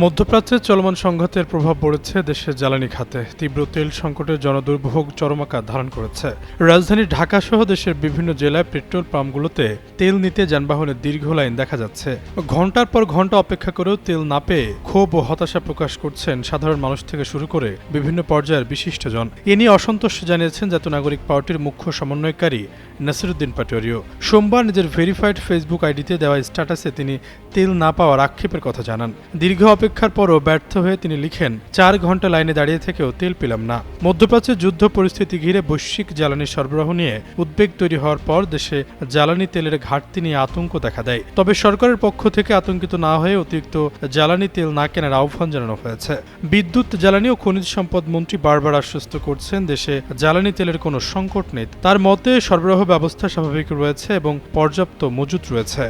মধ্যপ্রাচ্যে চলমান সংঘাতের প্রভাব পড়েছে দেশের জ্বালানি খাতে। তীব্র তেল সংকটের জনদুর্ভোগ চরম আকার ধারণ করেছে। রাজধানী ঢাকাসহ দেশের বিভিন্ন জেলায় পেট্রোল পাম্পগুলোতে তেল নিতে যানবাহনের দীর্ঘ লাইন দেখা যাচ্ছে। ঘণ্টার পর ঘণ্টা অপেক্ষা করেও তেল না পেয়ে ক্ষোভ ও হতাশা প্রকাশ করছেন সাধারণ মানুষ থেকে শুরু করে বিভিন্ন পর্যায়ের বিশিষ্টজন। এ নিয়ে অসন্তোষ জানিয়েছেন জাতীয় নাগরিক পার্টির মুখ্য সমন্বয়কারী নাসিরুদ্দিন পাটোয়ারিও। সোমবার নিজের ভেরিফাইড ফেসবুক আইডিতে দেওয়া স্ট্যাটাসে তিনি তেল না পাওয়ার আক্ষেপের কথা জানান। দীর্ঘ অপেক্ষার পরও ব্যর্থ হয়ে তিনি লিখেন, 4 ঘণ্টা লাইনে দাঁড়িয়ে থেকেও তেল পেলাম না। মধ্যপ্রাচ্যে যুদ্ধ পরিস্থিতি ঘিরে বৈশ্বিক জ্বালানি সরবরাহ নিয়ে উদ্বেগ তৈরি হওয়ার পর দেশে জ্বালানি তেলের ঘাটতি নিয়ে আতঙ্ক দেখা দেয়। তবে সরকারের পক্ষ থেকে আতঙ্কিত না হয়ে অতিরিক্ত জ্বালানি তেল না কেনার আহ্বান জানানো হয়েছে। বিদ্যুৎ, জ্বালানি ও খনিজ সম্পদ মন্ত্রী বারবার আশ্বস্ত করছেন দেশে জ্বালানি তেলের কোনো সংকট নেই। তার মতে সরবরাহ ব্যবস্থা স্বাভাবিক রয়েছে এবং পর্যাপ্ত মজুত রয়েছে।